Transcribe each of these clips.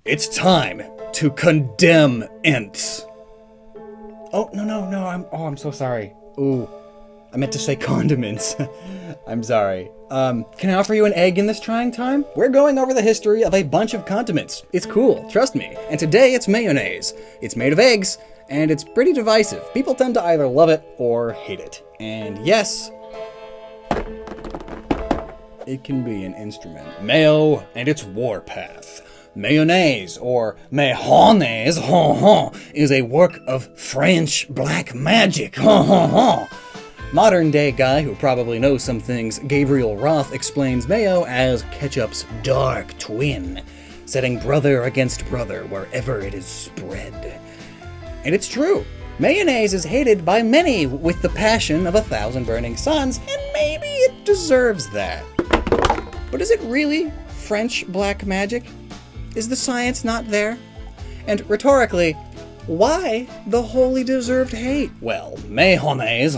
It's time to condemn ents. Oh, no, I'm so sorry. Ooh, I meant to say condiments. I'm sorry. Can I offer you an egg in this trying time? We're going over the history of a bunch of condiments. It's cool, trust me. And today it's mayonnaise. It's made of eggs, and it's pretty divisive. People tend to either love it or hate it. And yes, it can be an instrument. Mayo and its warpath. Mayonnaise, or MayHONnaise, is a work of French black magic. Modern day guy who probably knows some things, Gabriel Roth, explains mayo as ketchup's dark twin, setting brother against brother wherever it is spread. And it's true. Mayonnaise is hated by many with the passion of 1,000 burning suns, and maybe it deserves that. But is it really French black magic? Is the science not there? And rhetorically, why the wholly deserved hate? Well, MayHONnaise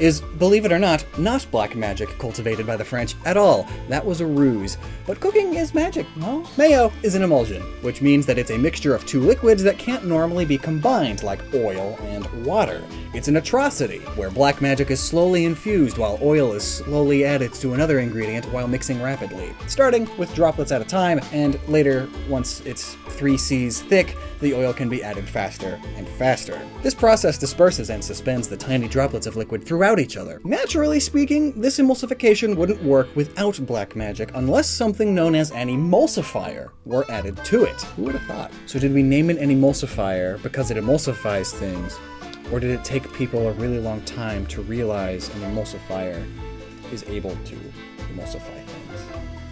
is, believe it or not black magic cultivated by the French at all. That was a ruse. But cooking is magic, no? Mayo is an emulsion, which means that it's a mixture of two liquids that can't normally be combined, like oil and water. It's an atrocity, where black magic is slowly infused while oil is slowly added to another ingredient while mixing rapidly, starting with droplets at a time, and later, once it's 3 C's thick, the oil can be added faster and faster. This process disperses and suspends the tiny droplets of liquid throughout each other. Naturally speaking, this emulsification wouldn't work without black magic unless something known as an emulsifier were added to it. Who would have thought? So did we name it an emulsifier because it emulsifies things? Or did it take people a really long time to realize an emulsifier is able to emulsify things?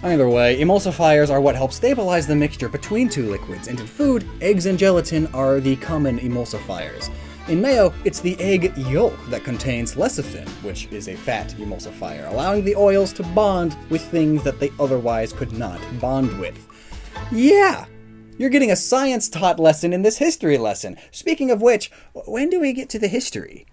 Either way, emulsifiers are what help stabilize the mixture between two liquids, and in food, eggs and gelatin are the common emulsifiers. In mayo, it's the egg yolk that contains lecithin, which is a fat emulsifier, allowing the oils to bond with things that they otherwise could not bond with. Yeah! You're getting a science-taught lesson in this history lesson. Speaking of which, when do we get to the history?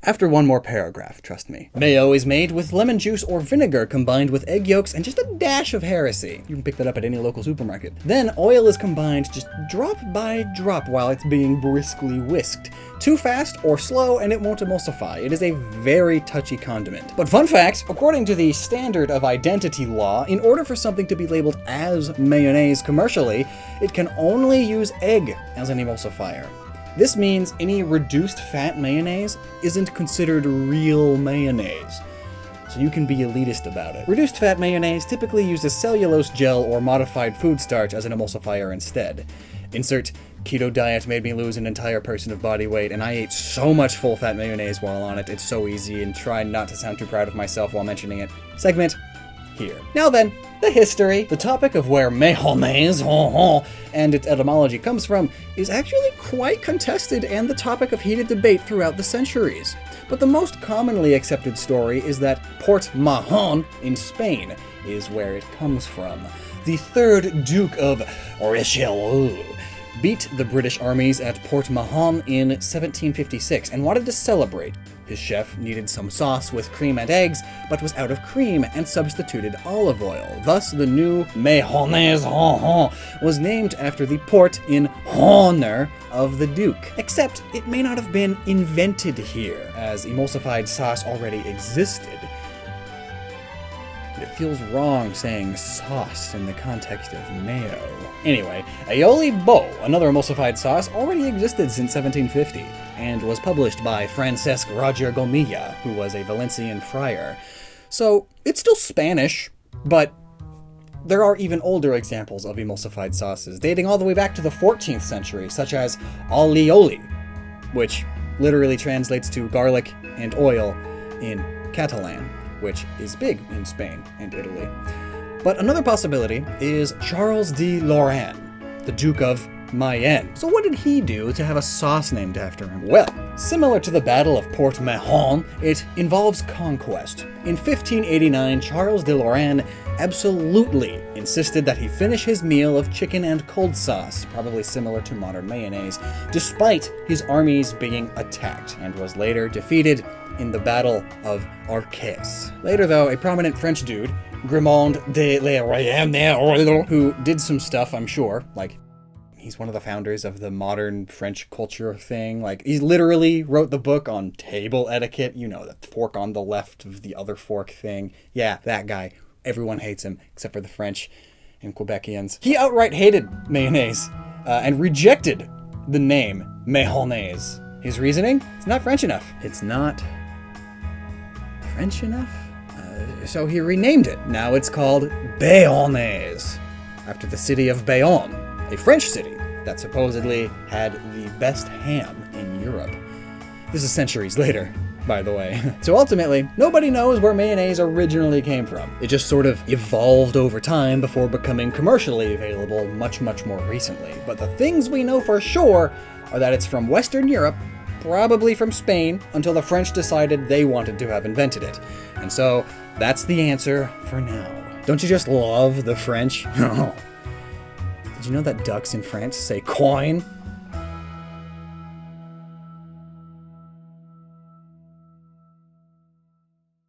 After one more paragraph, trust me. Mayo is made with lemon juice or vinegar combined with egg yolks and just a dash of heresy. You can pick that up at any local supermarket. Then oil is combined just drop by drop while it's being briskly whisked. Too fast or slow and it won't emulsify. It is a very touchy condiment. But fun fact, according to the standard of identity law, in order for something to be labeled as mayonnaise commercially, it can only use egg as an emulsifier. This means any reduced fat mayonnaise isn't considered real mayonnaise. So you can be elitist about it. Reduced fat mayonnaise typically uses cellulose gel or modified food starch as an emulsifier instead. Insert keto diet made me lose an entire person of body weight, and I ate so much full fat mayonnaise while on it. It's so easy, and try not to sound too proud of myself while mentioning it. Segment here. Now then, the history. The topic of where MayHONnaise and its etymology comes from is actually quite contested and the topic of heated debate throughout the centuries. But the most commonly accepted story is that Port Mahon in Spain is where it comes from. The third Duke of Richelieu beat the British armies at Port Mahon in 1756 and wanted to celebrate. His chef needed some sauce with cream and eggs, but was out of cream and substituted olive oil. Thus, the new MayHONnaise was named after the port in honor of the Duke. Except, it may not have been invented here, as emulsified sauce already existed. It feels wrong saying sauce in the context of mayo. Anyway, aioli bo, another emulsified sauce, already existed since 1750, and was published by Francesc Roger Gomilla, who was a Valencian friar. So, it's still Spanish, but there are even older examples of emulsified sauces, dating all the way back to the 14th century, such as alioli, which literally translates to garlic and oil in Catalan, which is big in Spain and Italy. But another possibility is Charles de Lorraine, the Duke of Mayenne. So what did he do to have a sauce named after him? Well, similar to the Battle of Port Mahon, it involves conquest. In 1589, Charles de Lorraine absolutely insisted that he finish his meal of chicken and cold sauce, probably similar to modern mayonnaise, despite his armies being attacked, and was later defeated in the Battle of Arques. Later though, a prominent French dude, Grimond de la Rayenne, who did some stuff, I'm sure, like, he's one of the founders of the modern French culture thing. Like, he literally wrote the book on table etiquette. You know, the fork on the left of the other fork thing. Yeah, that guy. Everyone hates him, except for the French and Quebecians. He outright hated mayonnaise and rejected the name MayHONnaise. His reasoning? It's not French enough. It's not French enough? So he renamed it. Now it's called MayHONnaise, after the city of Bayonne, a French city that supposedly had the best ham in Europe. This is centuries later, by the way. So ultimately, nobody knows where mayonnaise originally came from. It just sort of evolved over time before becoming commercially available much, much more recently. But the things we know for sure are that it's from Western Europe, probably from Spain, until the French decided they wanted to have invented it. And so, that's the answer for now. Don't you just love the French? Did you know that ducks in France say coin?